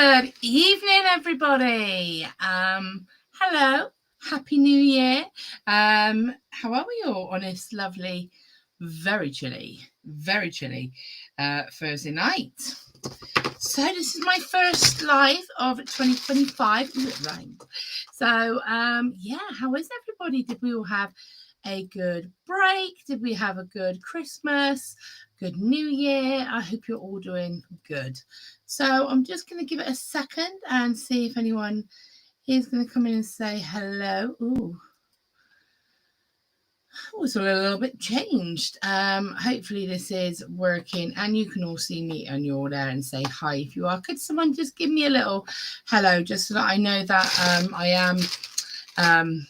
Good evening, everybody. Hello, happy New Year. How are we all on this lovely, very chilly Thursday night? So this is my first live of 2025. Ooh, it rhymed. So yeah, how is everybody? Did we all have a good break? Did we have a good Christmas? Good New Year? I hope you're all doing good. So I'm just going to give it a second and see if anyone is going to come in and say hello. Ooh. Oh, it's a little bit changed. Hopefully this is working and you can all see me and you're there and say hi if you are. Could someone just give me a little hello just so that I know that I am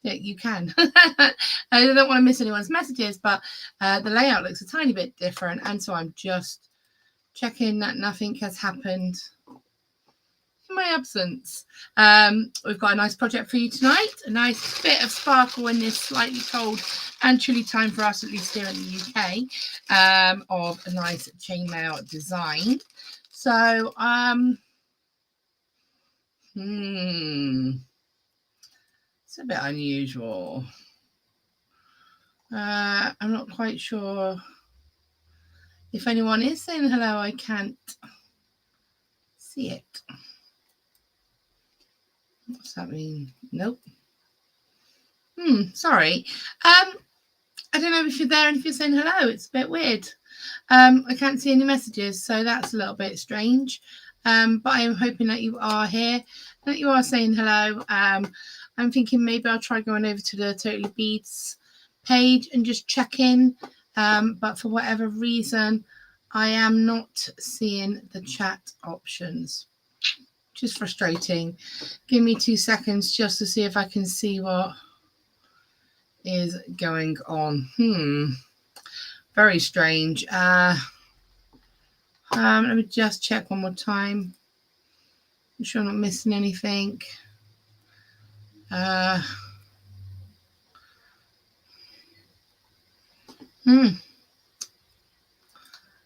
yeah, you can. I don't want to miss anyone's messages, but the layout looks a tiny bit different, and so I'm just checking that nothing has happened in my absence. We've got a nice project for you tonight, a nice bit of sparkle in this slightly cold and chilly time for us, at least here in the UK, of a nice chainmail design. So, it's a bit unusual. I'm not quite sure if anyone is saying hello. I can't see it. What's that mean? Nope. Sorry. I don't know if you're there and if you're saying hello. It's a bit weird. I can't see any messages, so that's a little bit strange. But I am hoping that you are here, that you are saying hello. I'm thinking maybe I'll try going over to the Totally Beads page and just check in. But for whatever reason, I am not seeing the chat options, which is frustrating. Give me 2 seconds just to see if I can see what is going on. Very strange. Let me just check one more time. I'm sure I'm not missing anything. I'm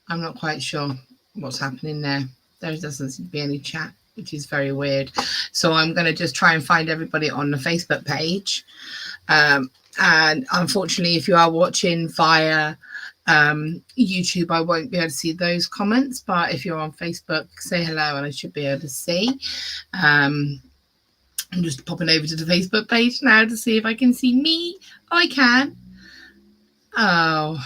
not quite sure what's happening there. There doesn't seem to be any chat, which is very weird. So I'm going to just try and find everybody on the Facebook page. And unfortunately, if you are watching via YouTube, I won't be able to see those comments. But if you're on Facebook, say hello and I should be able to see. I'm just popping over to the Facebook page now to see if I can see me. Oh, I can. Oh.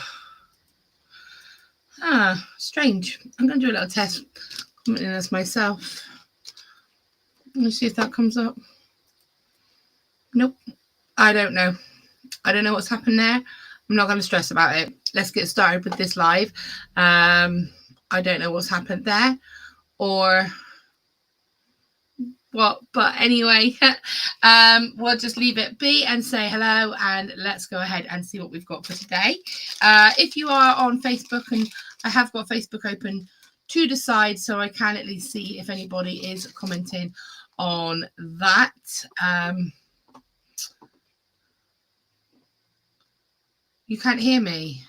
Strange. I'm going to do a little test commenting as myself. Let me see if that comes up. Nope. I don't know. I don't know what's happened there. I'm not going to stress about it. Let's get started with this live. I don't know what's happened there or what, but anyway, we'll just leave it be and say hello, and let's go ahead and see what we've got for today. If you are on Facebook, and I have got Facebook open to the side so I can at least see if anybody is commenting on that. You can't hear me.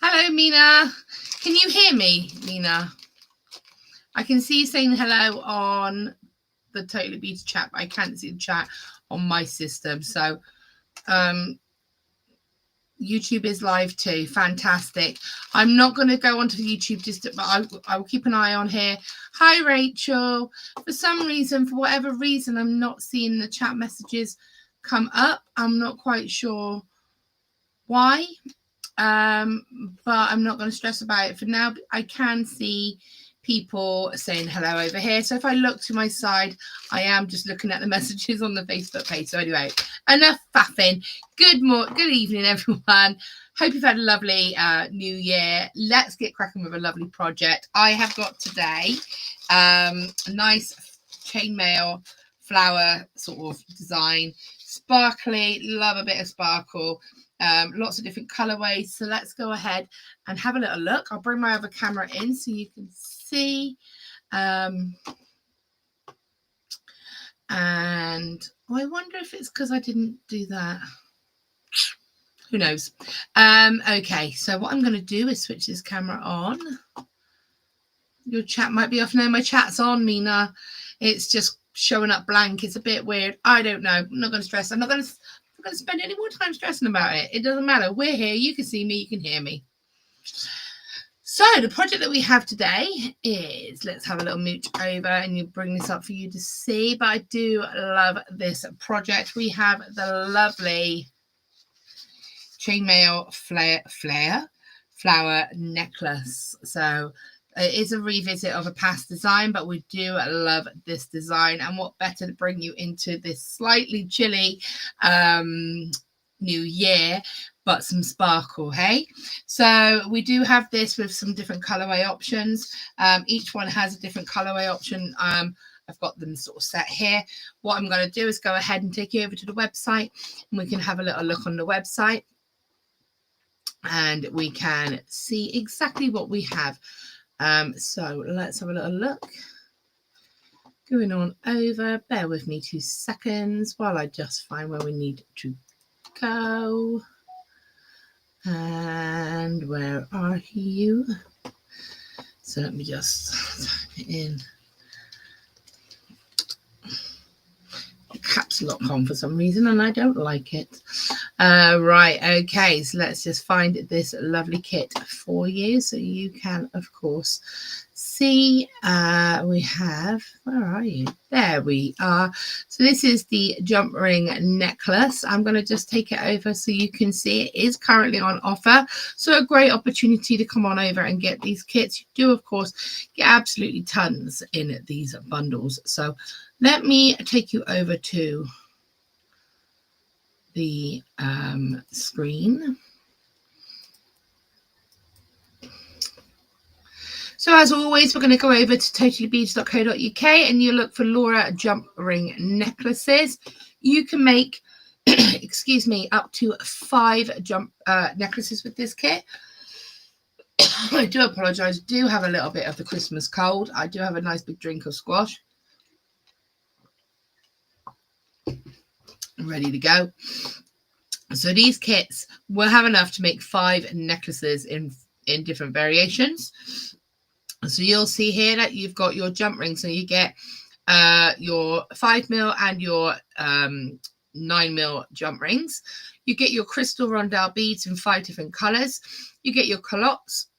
Hello, Mina. Can you hear me, Mina? I can see you saying hello on the Totally Beads chat, but I can't see the chat on my system. So YouTube is live too. Fantastic. I'm not going to go onto YouTube but I will keep an eye on here. Hi, Rachel. For some reason, for whatever reason, I'm not seeing the chat messages come up. I'm not quite sure why. But I'm not going to stress about it for now. I can see people saying hello over here. So if I look to my side, I am just looking at the messages on the Facebook page. So anyway, enough faffing. Good evening, everyone. Hope you've had a lovely new year. Let's get cracking with a lovely project. I have got today a nice chainmail flower sort of design. Sparkly, love a bit of sparkle. Lots of different colorways. So let's go ahead and have a little look. I'll bring my other camera in so you can see. And I wonder if it's because I didn't do that. Who knows? Okay, so what I'm going to do is switch this camera on. Your chat might be off. No, my chat's on, Mina. It's just showing up blank. It's a bit weird. I don't know. I'm not going to stress. I'm not going to spend any more time stressing about it. It doesn't matter. We're here. You can see me. You can hear me. So the project that we have today is, let's have a little mooch over and you bring this up for you to see. But I do love this project. We have the lovely chainmail flower necklace. So it is a revisit of a past design, but we do love this design. And what better to bring you into this slightly chilly new year, but some sparkle, hey? So we do have this with some different colorway options. Each one has a different colorway option. I've got them sort of set here. What I'm going to do is go ahead and take you over to the website, and we can have a little look on the website, and we can see exactly what we have. So let's have a little look. Going on over, bear with me 2 seconds while I just find where we need to go. And where are you? So let me just type it in. Caps lock on for some reason, and I don't like it. Right, okay, so let's just find this lovely kit for you so you can, of course, see. We have, where are you? There we are. So this is the jump ring necklace. I'm going to just take it over so you can see it is currently on offer. So a great opportunity to come on over and get these kits. You do, of course, get absolutely tons in these bundles. So let me take you over to the screen. So as always, we're going to go over to totallybeads.co.uk and you look for Laura jump ring necklaces. You can make, excuse me, up to 5 jump necklaces with this kit. I do apologise. I do have a little bit of the Christmas cold. I do have a nice big drink of squash. Ready to go. So these kits will have enough to make 5 necklaces in different variations. So you'll see here that you've got your jump ring. So you get your 5mm and your 9mm jump rings. You get your crystal rondelle beads in 5 different colors. You get your callottes,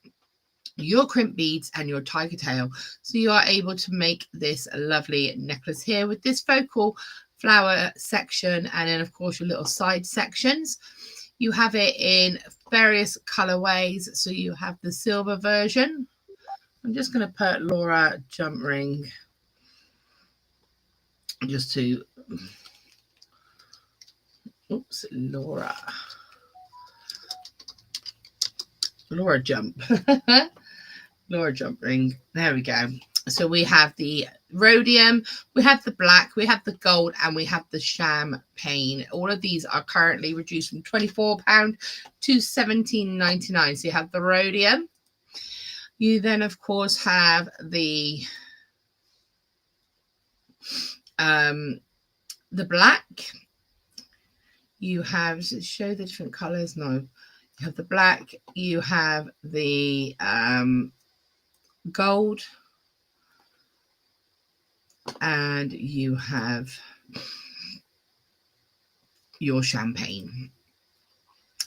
your crimp beads, and your tiger tail. So you are able to make this lovely necklace here with this focal flower section, and then of course your little side sections. You have it in various colorways. So you have the silver version. I'm just going to put Laura jump ring just to, oops, Laura jump Laura jump ring. There we go. So we have the rhodium, we have the black, we have the gold, and we have the champagne. All of these are currently reduced from £24 to £17.99. So you have the rhodium. You then, of course, have the black. You have, does it show the different colors? No. You have the black. You have the gold. And you have your champagne.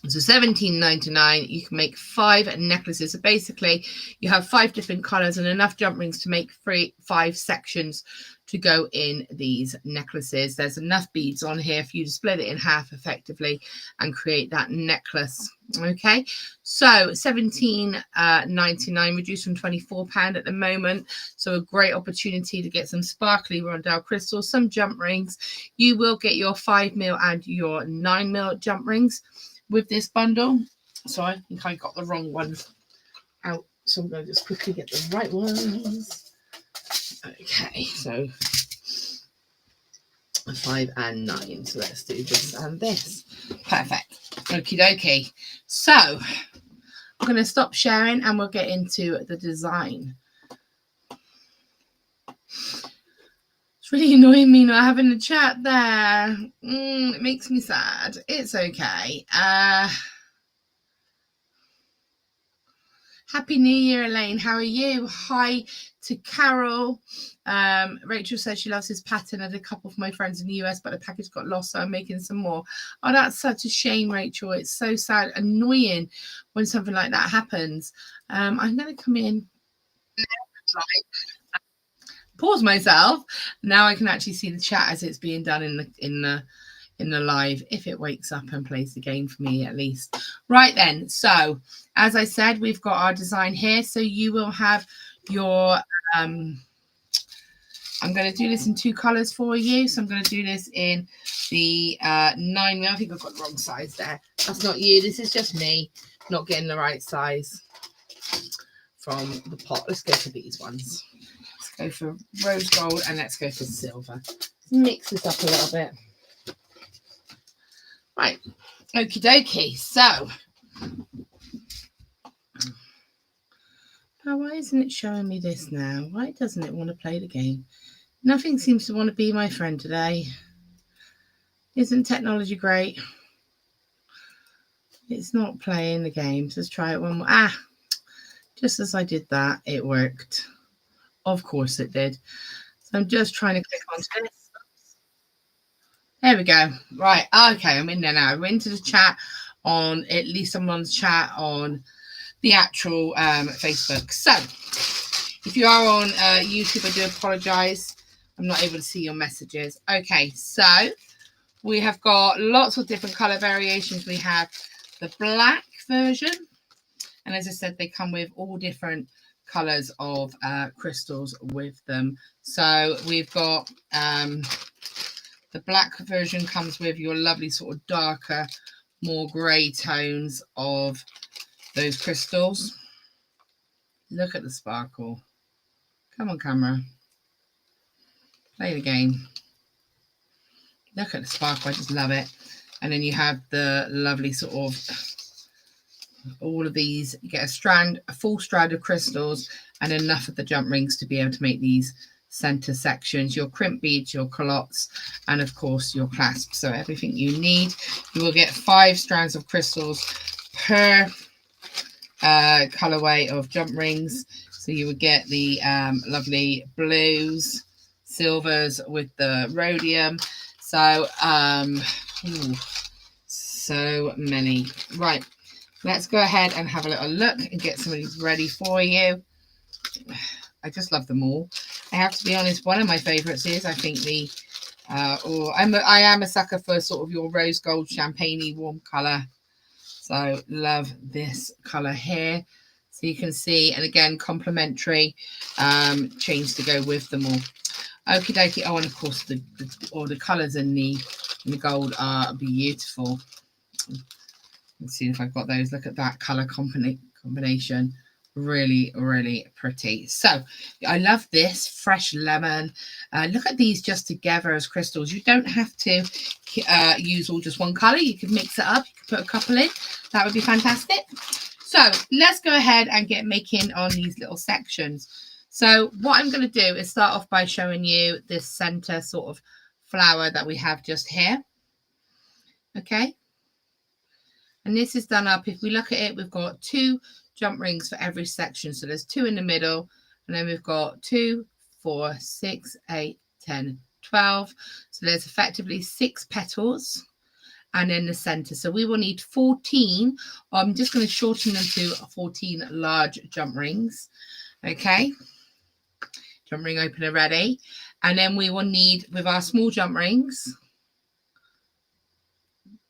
So £17.99, you can make 5 necklaces. So basically you have 5 different colors and enough jump rings to make 5 sections to go in these necklaces. There's enough beads on here for you to split it in half effectively and create that necklace. Okay, so £17.99 reduced from £24 at the moment. So a great opportunity to get some sparkly Rondelle crystals, some jump rings. You will get your 5mm and your 9mm jump rings with this bundle. So I think I got the wrong ones out, so I'm going to just quickly get the right ones. Okay, so 5 and 9. So let's do this and this. Perfect. Okie dokie. So I'm going to stop sharing and we'll get into the design. It's really annoying me not having the chat there. It makes me sad. It's okay. Happy New Year, Elaine. How are you? Hi to Carol. Rachel says she loves this pattern. I had a couple for my friends in the US, but the package got lost, so I'm making some more. Oh, that's such a shame, Rachel. It's so sad, annoying when something like that happens. I'm going to come in, pause myself. Now I can actually see the chat as it's being done in the live, if it wakes up and plays the game for me at least. Right then, so as I said, we've got our design here. So you will have your I'm going to do this in 2 colors for you. So I'm going to do this in the 9mm. I think I've got the wrong size there. That's not you. This is just me not getting the right size from the pot. Let's go for these ones. Let's go for rose gold and let's go for silver. Let's mix this up a little bit. Right. Okie dokie. So now why isn't it showing me this now? Why doesn't it want to play the game? Nothing seems to want to be my friend today. Isn't technology great? It's not playing the game. So let's try it one more. Ah, just as I did that, it worked. Of course it did. So I'm just trying to click onto this. There we go. Right. Okay, I'm in there now. I'm into the chat on, at least someone's chat on the actual Facebook. So if you are on YouTube, I do apologize. I'm not able to see your messages. Okay, so we have got lots of different color variations. We have the black version. And as I said, they come with all different colors of crystals with them. So we've got the black version comes with your lovely sort of darker, more grey tones of those crystals. Look at the sparkle. Come on, camera. Play the game. Look at the sparkle. I just love it. And then you have the lovely sort of all of these. You get a full strand of crystals and enough of the jump rings to be able to make these center sections, your crimp beads, your callottes, and of course your clasps. So everything you need. You will get 5 strands of crystals per colorway of jump rings. So you would get the lovely blues, silvers with the rhodium. So so many. Right, let's go ahead and have a little look and get some of these ready for you. I just love them all. I have to be honest, one of my favorites is, I think, the I am a sucker for sort of your rose gold champagne-y warm color. So love this color here. So you can see, and again, complementary chains to go with them all. Okie dokie. Oh, and of course the colors in the gold are beautiful. Let's see if I've got those. Look at that color combination. Really, really pretty. So I love this fresh lemon. Look at these just together as crystals. You don't have to use all just one color. You can mix it up. You can put a couple in. That would be fantastic. So let's go ahead and get making on these little sections. So what I'm going to do is start off by showing you this center sort of flower that we have just here. Okay. And this is done up. If we look at it, we've got 2 jump rings for every section. So there's 2 in the middle, and then we've got 2, 4, 6, 8, 10, 12. So there's effectively 6 petals, and in the center. So we will need 14. I'm just going to shorten them to 14 large jump rings. Okay. Jump ring opener ready. And then we will need, with our small jump rings,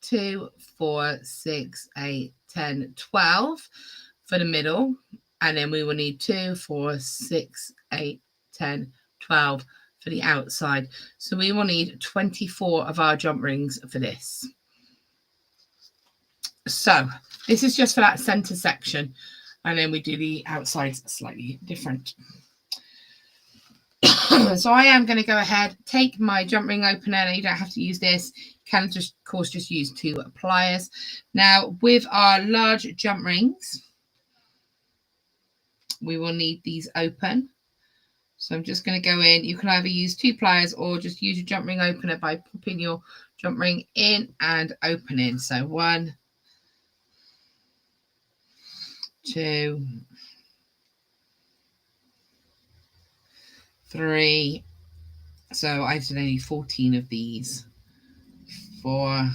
2, 4, 6, 8, 10, 12 for the middle. And then we will need 2, 4, 6, 8, 10, 12 for the outside. So we will need 24 of our jump rings for this. So this is just for that center section. And then we do the outsides slightly different. So I am going to go ahead, take my jump ring opener. You don't have to use this. You can just, of course, just use 2 pliers. Now, with our large jump rings, we will need these open. So I'm just going to go in. You can either use 2 pliers or just use your jump ring opener by popping your jump ring in and opening. So 1, 2, 3. So I've done only 14 of these. 4,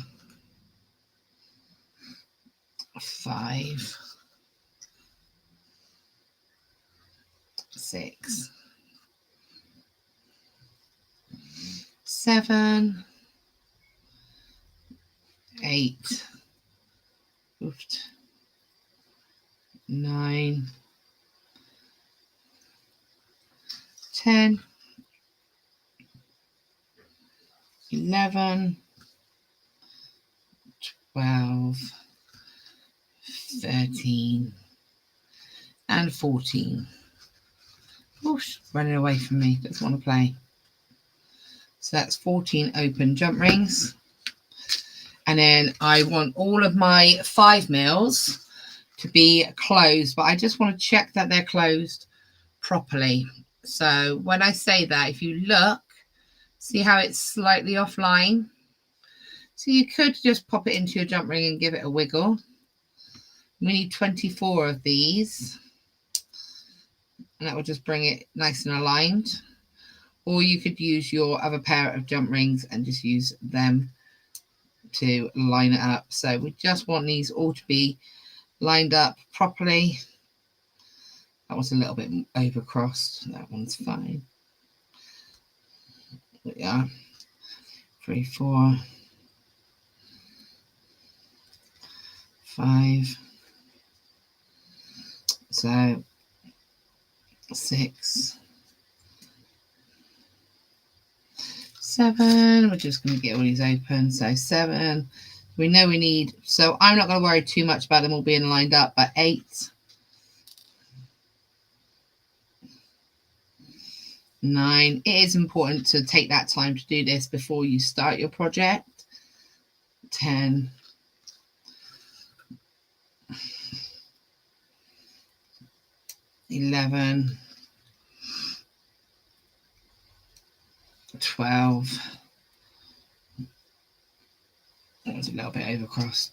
5, 6, 7, 8, 9, 10, 11, 12, 13, and 14. Oosh, running away from me, doesn't want to play. So that's 14 open jump rings. And then I want all of my 5 mils to be closed, but I just want to check that they're closed properly. So when I say that, if you look, see how it's slightly offline? So you could just pop it into your jump ring and give it a wiggle. We need 24 of these. And that will just bring it nice and aligned. Or you could use your other pair of jump rings and just use them to line it up. So we just want these all to be lined up properly. That was a little bit overcrossed. That one's fine. There we are. 3, 4, 5. So 6, 7. We're just going to get all these open. So 7. We know we need. So I'm not going to worry too much about them all being lined up. But 8, 9. It is important to take that time to do this before you start your project. 10. 11, 12. That was a little bit overcrossed.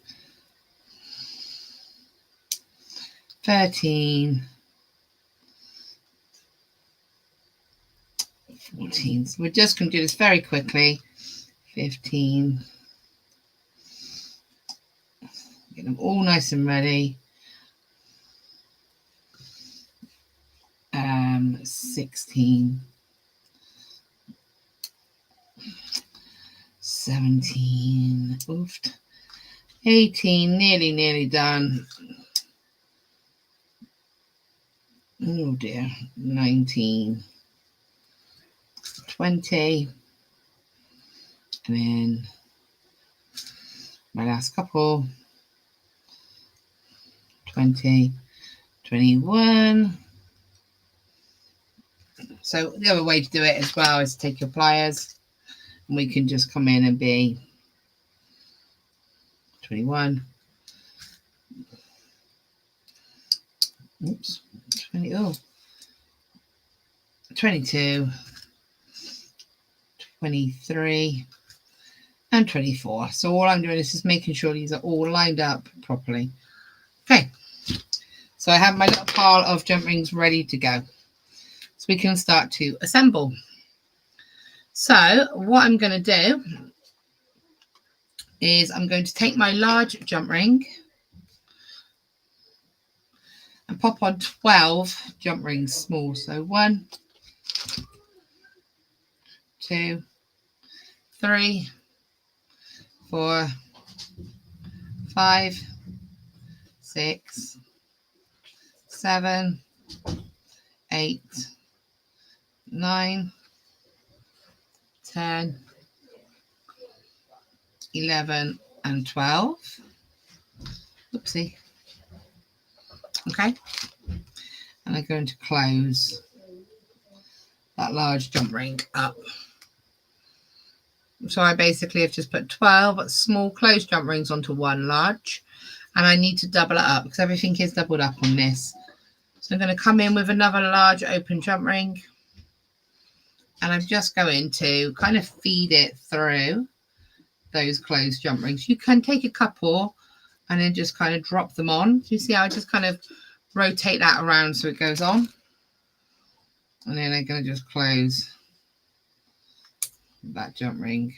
13, 14. So we're just going to do this very quickly. 15. Get them all nice and ready. 16, 17, oofed, 18, nearly done. Oh dear, 19, 20, and then my last couple, 20, 21. So the other way to do it as well is to take your pliers and we can just come in and be 21. Oops, 20, oh, 22, 23, and 24. So all I'm doing is just making sure these are all lined up properly. Okay, so I have my little pile of jump rings ready to go. So we can start to assemble. So what I'm going to do is I'm going to take my large jump ring and pop on 12 jump rings small. So 1, 2, 3, 4, 5, 6, 7, 8, 9, 10, 11, and 12. Oopsie. Okay. And I'm going to close that large jump ring up. So I basically have just put 12 small closed jump rings onto one large. And I need to double it up because everything is doubled up on this. So I'm going to come in with another large open jump ring. And I'm just going to kind of feed it through those closed jump rings. You can take a couple and then just kind of drop them on. Do you see how I just kind of rotate that around so it goes on? And then I'm going to just close that jump ring.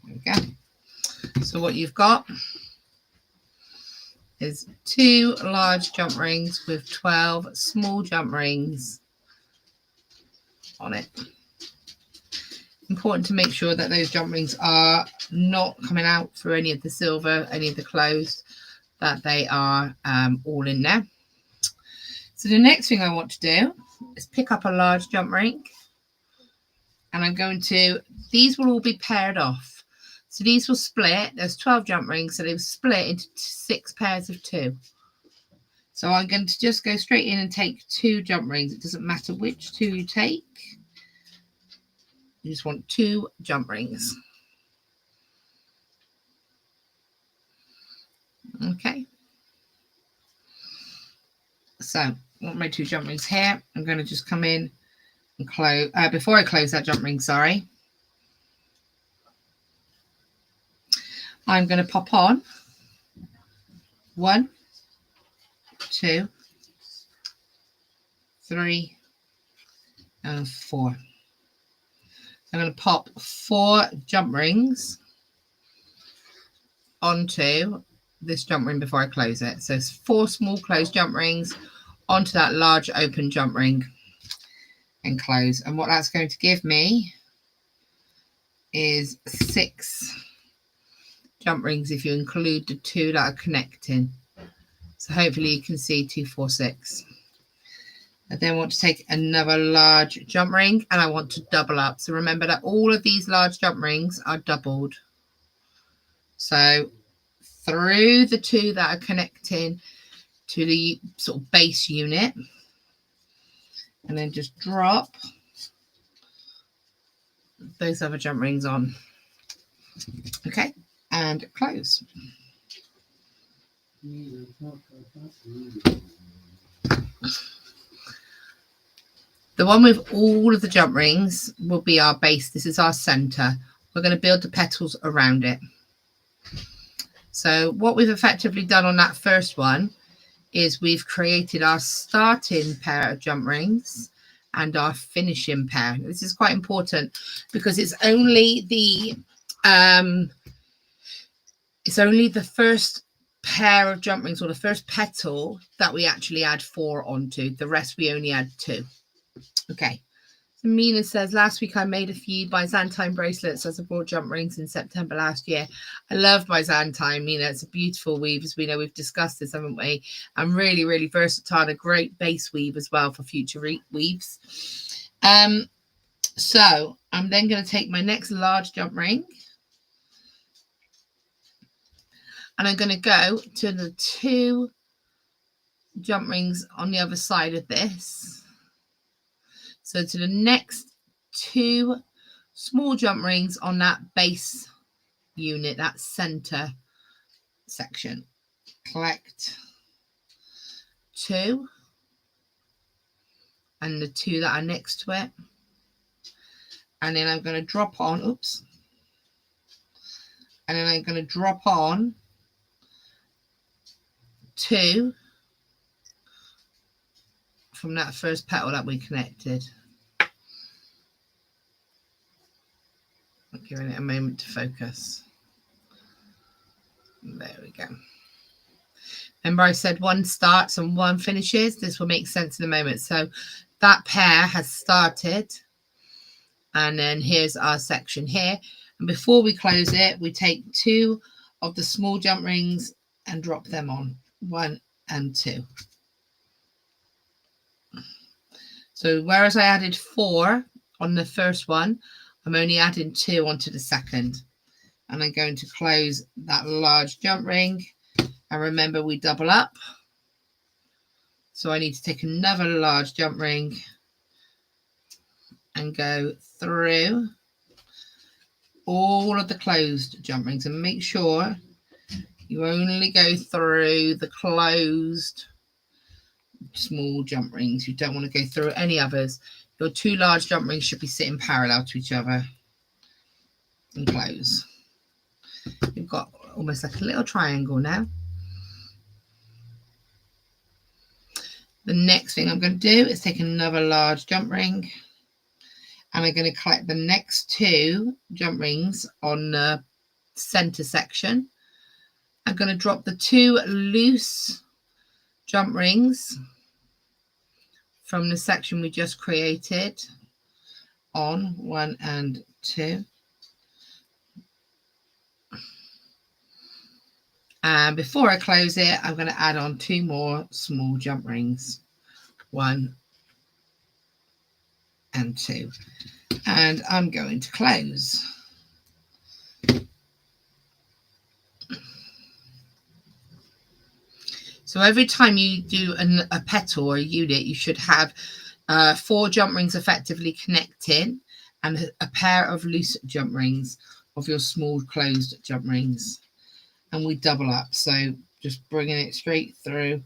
There we go. So what you've got is 2 large jump rings with 12 small jump rings on it. Important to make sure that those jump rings are not coming out through any of the silver, any of the closed, that they are all in there. So the next thing I want to do is pick up a large jump ring, and I'm going to, these will all be paired off. So these will split, there's 12 jump rings, so they will split into 6 pairs of 2. So I'm going to just go straight in and take 2 jump rings. It doesn't matter which 2 you take. You just want 2 jump rings. Okay. So I want my 2 jump rings here. I'm going to just come in and close, before I close that jump ring, sorry, I'm going to pop on 1, 2, 3, and 4. I'm going to pop 4 jump rings onto this jump ring before I close it. So it's 4 small closed jump rings onto that large open jump ring and close. And what that's going to give me is 6 jump rings if you include the 2 that are connecting. So hopefully you can see 2, 4, 6. I then want to take another large jump ring, and I want to double up. So remember that all of these large jump rings are doubled. So through the 2 that are connecting to the sort of base unit, and then just drop those other jump rings on. Okay, and close. The one with all of the jump rings will be our base. This is our center. We're going to build the petals around it. So what we've effectively done on that first one is we've created our starting pair of jump rings and our finishing pair. This is quite important because it's only the first pair of jump rings, or the first petal, that we actually add 4 onto. The rest we only add 2. Okay. So Mina says, last week I made a few Byzantine bracelets as I bought jump rings in September last year. I love Byzantine, Mina. It's a beautiful weave, as we know. We've discussed this, haven't we? And really, really versatile. A great base weave as well for future weaves. So I'm then going to take my next large jump ring, and I'm going to go to the 2 jump rings on the other side of this. So to the next 2 small jump rings on that base unit, that center section. Collect 2, and the 2 that are next to it. And then I'm going to drop on, oops. And then I'm going to drop on 2 from that first petal that we connected. I'm giving it a moment to focus. There we go. Remember I said 1 starts and 1 finishes? This will make sense in a moment. So that pair has started, and then here's our section here. And before we close it, we take 2 of the small jump rings and drop them on, 1 and 2. So whereas I added 4 on the first one, I'm only adding 2 onto the second. And I'm going to close that large jump ring. And remember, we double up. So I need to take another large jump ring and go through all of the closed jump rings, and make sure you only go through the closed small jump rings. You don't want to go through any others. Your 2 large jump rings should be sitting parallel to each other, and close. You've got almost like a little triangle now. The next thing I'm going to do is take another large jump ring, and I'm going to collect the next 2 jump rings on the center section. I'm going to drop the 2 loose jump rings from the section we just created on 1 and 2. And before I close it, I'm going to add on 2 more small jump rings, 1 and 2. And I'm going to close. So every time you do a petal or a unit, you should have 4 jump rings effectively connected and a pair of loose jump rings of your small closed jump rings. And we double up, so just bringing it straight through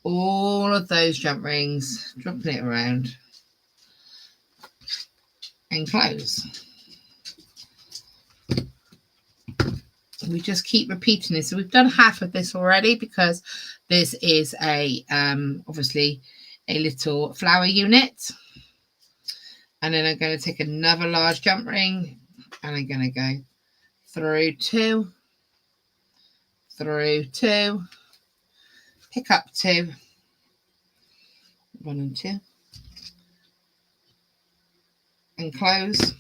all of those jump rings, dropping it around and close. We just keep repeating this. So we've done half of this already, because this is a obviously a little flower unit. And then I'm going to take another large jump ring, and I'm going to go through 2, through 2, pick up 2, 1 and 2, and close.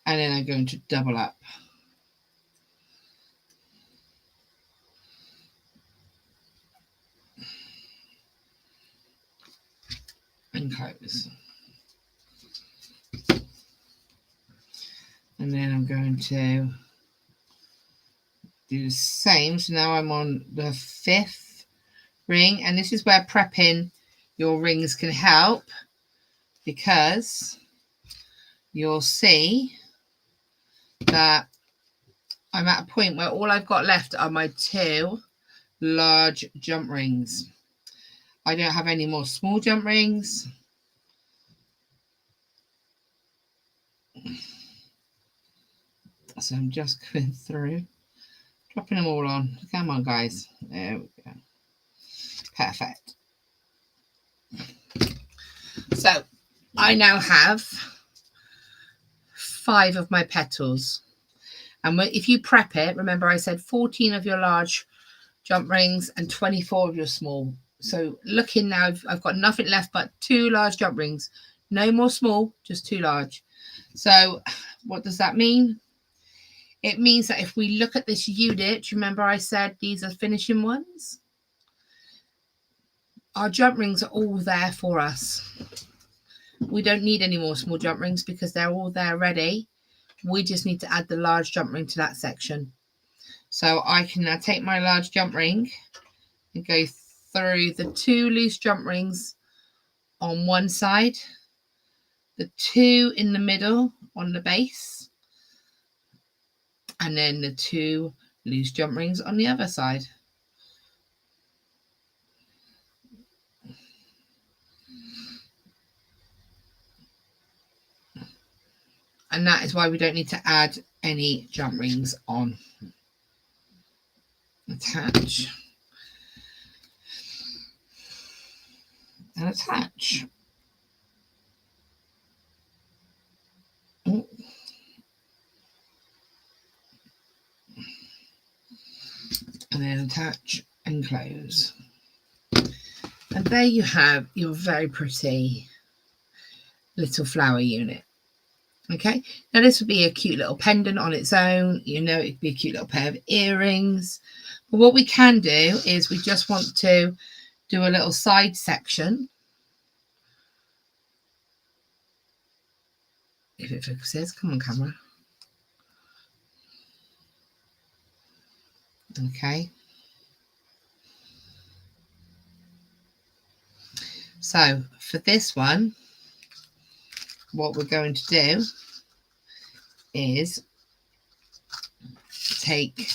And then I'm going to double up. And close. And then I'm going to do the same. So now I'm on the 5th ring, and this is where prepping your rings can help, because you'll see that I'm at a point where all I've got left are my 2 large jump rings. I don't have any more small jump rings. So I'm just going through, dropping them all on. Come on, guys. There we go. Perfect. So I now have 5 of my petals. And if you prep it, remember I said 14 of your large jump rings and 24 of your small. So looking now, I've got nothing left but 2 large jump rings. No more small, just 2 large. So what does that mean? It means that if we look at this unit, remember I said these are finishing ones? Our jump rings are all there for us. We don't need any more small jump rings because they're all there ready. We just need to add the large jump ring to that section. So I can now take my large jump ring and go through the 2 loose jump rings on one side, the 2 in the middle on the base, and then the 2 loose jump rings on the other side. And that is why we don't need to add any jump rings on. Attach. And attach. Oh. And then attach and close. And there you have your very pretty little flower unit. Okay, now this would be a cute little pendant on its own. You know, it'd be a cute little pair of earrings. But what we can do is we just want to do a little side section. If it focuses, come on, camera. Okay. So for this one, what we're going to do is take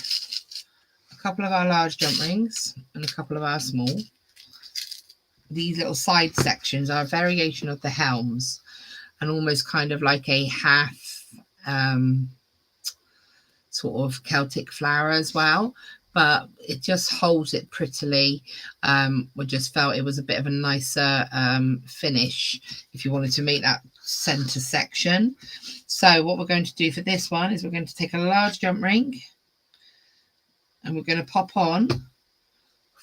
a couple of our large jump rings and a couple of our small. These little side sections are a variation of the helms and almost kind of like a half sort of Celtic flower as well. but it just holds it prettily. We just felt it was a bit of a nicer finish if you wanted to make that center section. So what we're going to do for this one is we're going to take a large jump ring and we're going to pop on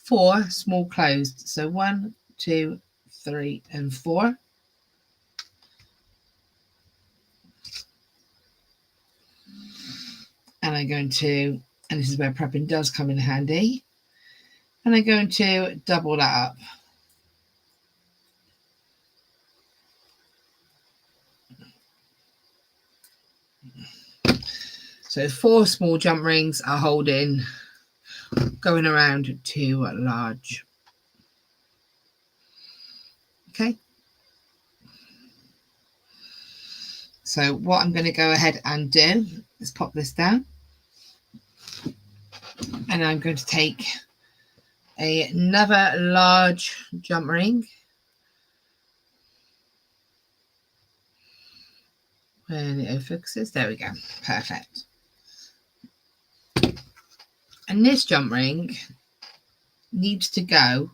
4 small closed. So 1, 2, 3 and 4. And I'm going to, and this is where prepping does come in handy, and I'm going to double that up. So 4 small jump rings are holding, going around 2 large. Okay. So what I'm going to go ahead and do is pop this down. And I'm going to take another large jump ring. When it focuses, there we go. Perfect. And this jump ring needs to go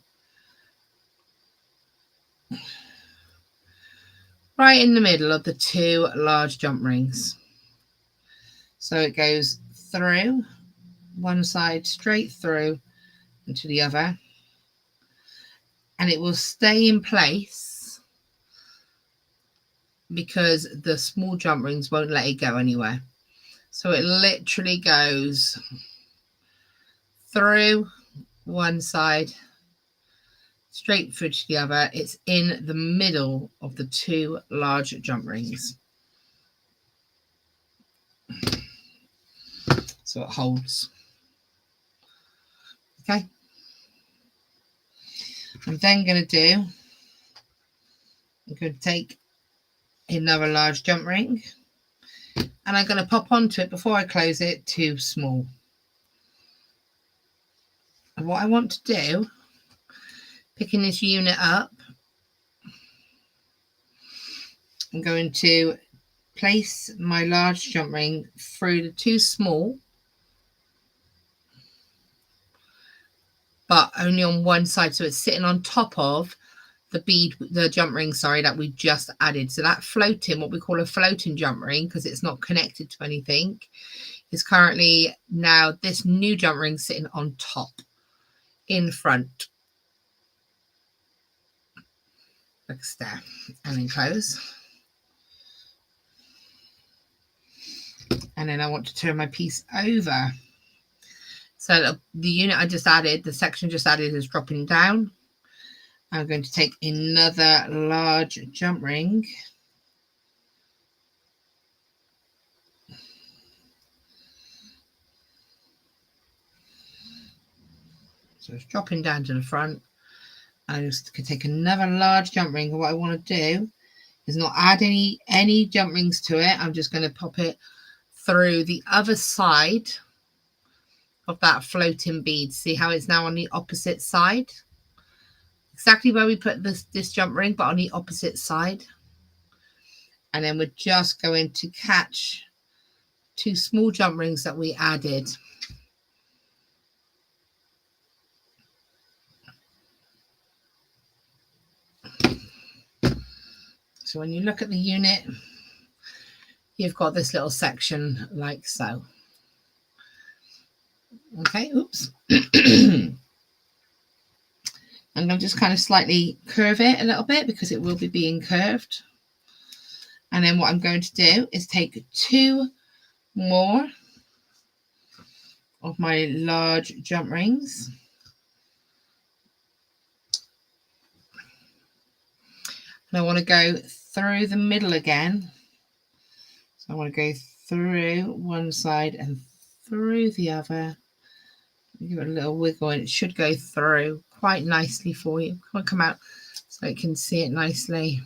right in the middle of the 2 large jump rings. So it goes through one side, straight through into the other, and it will stay in place because the small jump rings won't let it go anywhere. So it literally goes through one side, straight through to the other. It's in the middle of the 2 large jump rings. So it holds. Okay. I'm then going to I'm going to take another large jump ring and I'm going to pop onto it before I close it 2 small. And what I want to do, picking this unit up, I'm going to place my large jump ring through the 2 small, but only on one side, so it's sitting on top of the jump ring, sorry, that we just added. So that floating, what we call a floating jump ring, because it's not connected to anything, is currently now this new jump ring sitting on top in front. Like a stair, and then close. And then I want to turn my piece over. So the unit I just added, the section just added, is dropping down. I'm going to take another large jump ring. So it's dropping down to the front. I just can take another large jump ring. And what I want to do is not add any jump rings to it. I'm just going to pop it through the other side of that floating bead. See how it's now on the opposite side? Exactly where we put this jump ring, but on the opposite side. And then we're just going to catch 2 small jump rings that we added. So when you look at the unit, you've got this little section like so. Okay, oops. I'm going to just kind of slightly curve it a little bit because it will be being curved. And then what I'm going to do is take 2 more of my large jump rings. And I want to go through the middle again. So I want to go through one side and through the other. Give it a little wiggle and it should go through quite nicely for you. Come out so you can see it nicely.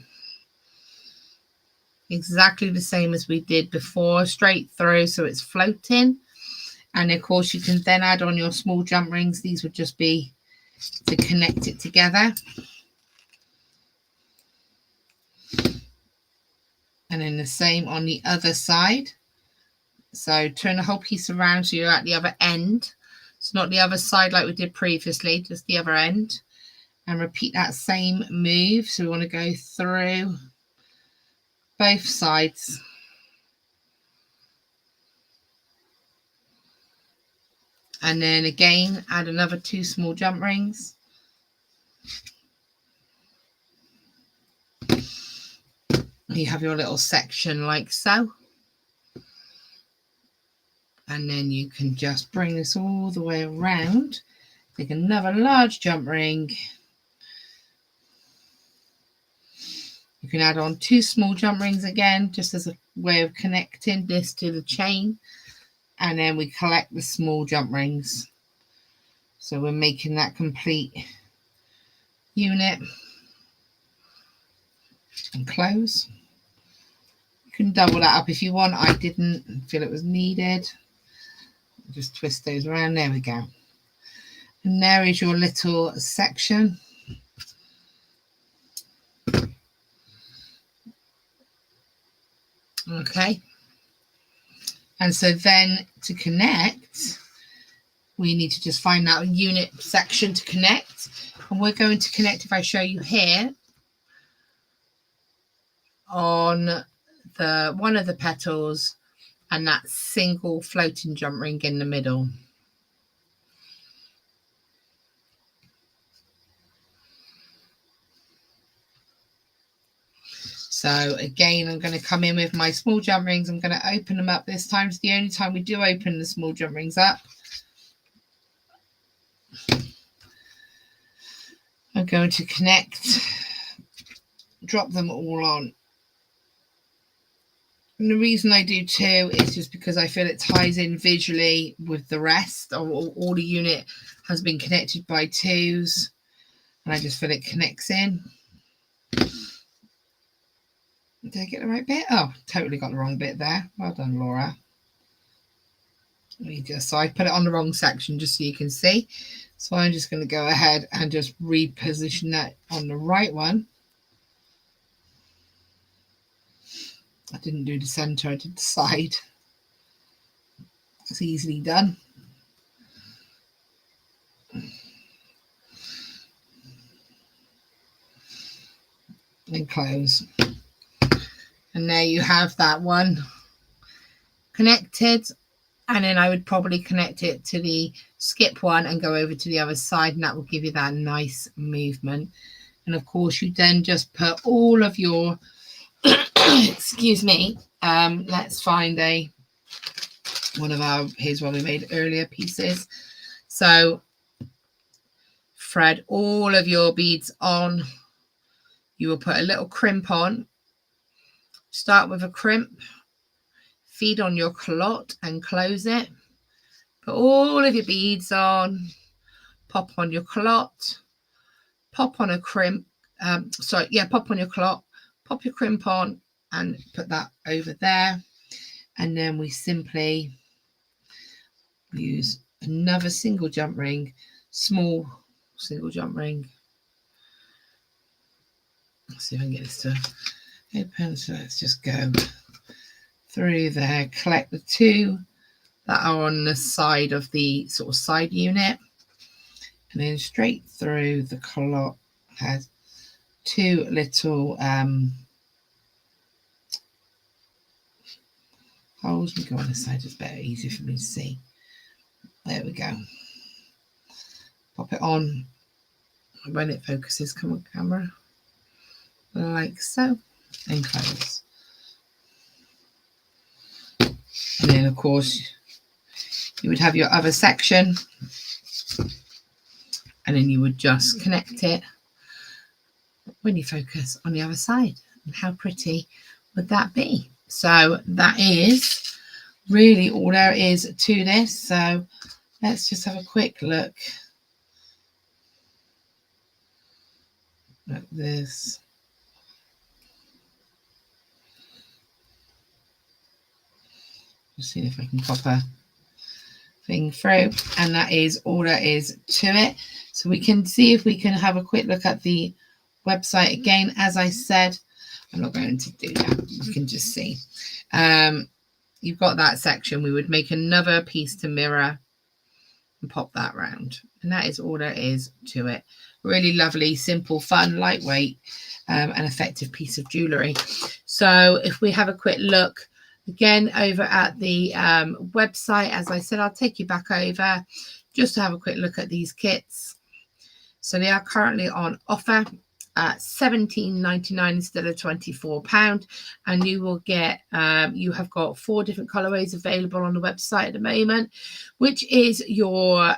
Exactly the same as we did before, straight through, so it's floating. And of course you can then add on your small jump rings. These would just be to connect it together. And then the same on the other side. So turn the whole piece around so you're at the other end. It's not the other side like we did previously, just the other end. And repeat that same move. So we want to go through both sides. And then again, add another 2 small jump rings. You have your little section like so. And then you can just bring this all the way around. Take another large jump ring. You can add on 2 small jump rings again, just as a way of connecting this to the chain. And then we collect the small jump rings. So we're making that complete unit. And close. You can double that up if you want. I didn't feel it was needed. Just twist those around. There we go. And there is your little section. Okay. And so then to connect, we need to just find that unit section to connect. And we're going to connect, if I show you here, on the one of the petals and that single floating jump ring in the middle. So again, I'm going to come in with my small jump rings. I'm going to open them up this time. It's the only time we do open the small jump rings up. I'm going to connect, drop them all on. And the reason I do 2 is just because I feel it ties in visually with the rest. All the unit has been connected by 2s. And I just feel it connects in. Did I get the right bit? Oh, totally got the wrong bit there. Well done, Laura. So I put it on the wrong section just so you can see. So I'm just going to go ahead and just reposition that on the right one. I didn't do the center, I did the side. It's easily done. And close. And there you have that one connected. And then I would probably connect it to the skip one and go over to the other side, and that will give you that nice movement. And of course, you then just put all of your excuse me, let's find one of our, here's one we made earlier, pieces. So thread all of your beads on. You will put a little crimp on. Start with a crimp, feed on your calotte and close it. Put all of your beads on, pop on your calotte, pop on a crimp, pop on your calotte, pop your crimp on and put that over there. And then we simply use another single jump ring, small single jump ring. Let's see if I can get this to open. So let's just go through there, collect the 2 that are on the side of the sort of side unit, and then straight through the calotte has 2 little holes. We go on this side, it's better, easier for me to see. There we go. Pop it on when it focuses. Come on, camera. Like so, and close. And then of course you would have your other section, and then you would just connect it when you focus on the other side. And how pretty would that be? So that is really all there is to this. So let's just have a quick look at this. Just see if I can pop a thing through, and that is all there is to it. So we can see if we can have a quick look at the website again. As I said, I'm not going to do that. You can just see. You've got that section. We would make another piece to mirror and pop that round. And that is all there is to it. Really lovely, simple, fun, lightweight, and effective piece of jewellery. So if we have a quick look again over at the website, as I said, I'll take you back over just to have a quick look at these kits. So they are currently on offer at $17.99 instead of £24, and you will get you have got 4 different colorways available on the website at the moment, which is your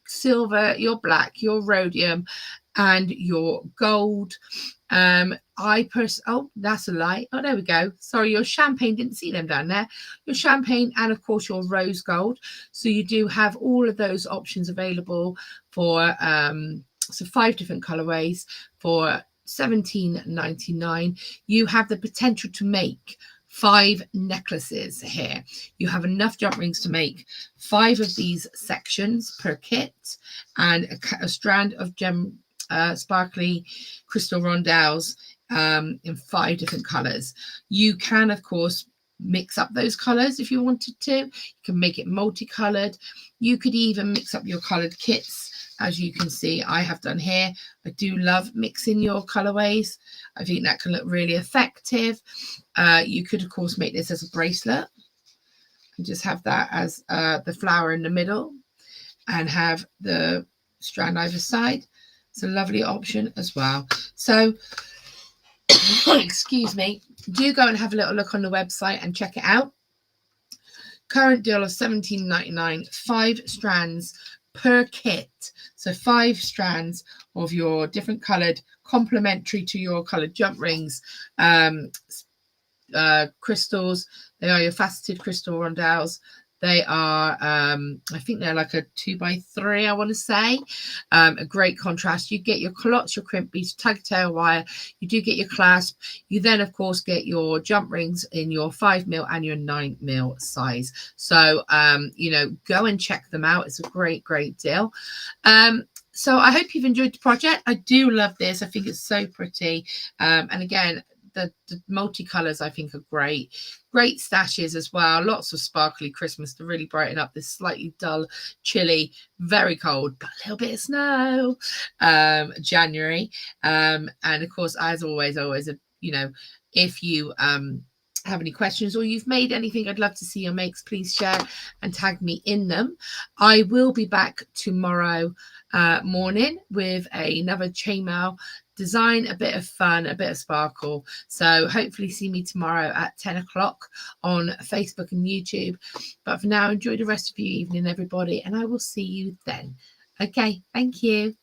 silver, your black, your rhodium, and your gold. Oh, that's a lie. Oh, there we go. Sorry, your champagne, didn't see them down there. Your champagne and of course your rose gold. So you do have all of those options available for so 5 different colorways for $17.99. You have the potential to make 5 necklaces here. You have enough jump rings to make 5 of these sections per kit, and a strand of sparkly crystal rondelles in 5 different colors. You can of course mix up those colors if you wanted to. You can make it multicolored. You could even mix up your colored kits, as you can see I have done here. I do love mixing your colorways. I think that can look really effective. You could of course make this as a bracelet and just have that as the flower in the middle and have the strand either side. It's a lovely option as well. So excuse me, do go and have a little look on the website and check it out. Current deal of $17.99, 5 strands per kit. So 5 strands of your different coloured, complementary to your coloured jump rings, crystals. They are your faceted crystal rondelles. They are, I think they're like a 2x3, I want to say. A great contrast. You get your Callottes, your crimp beads, Tigertail Wire. You do get your clasp. You then, of course, get your jump rings in your 5mm and your 9mm size. So, you know, go and check them out. It's a great, great deal. So I hope you've enjoyed the project. I do love this. I think it's so pretty. And again, the multicolors I think are great. Great stashes as well. Lots of sparkly Christmas to really brighten up this slightly dull, chilly, very cold, but a little bit of snow January. And of course, as always, you know, if you have any questions or you've made anything, I'd love to see your makes. Please share and tag me in them. I will be back tomorrow morning with another chainmail design, a bit of fun, a bit of sparkle. So hopefully see me tomorrow at 10 o'clock on Facebook and YouTube. But for now, enjoy the rest of your evening, everybody, and I will see you then. Okay, thank you.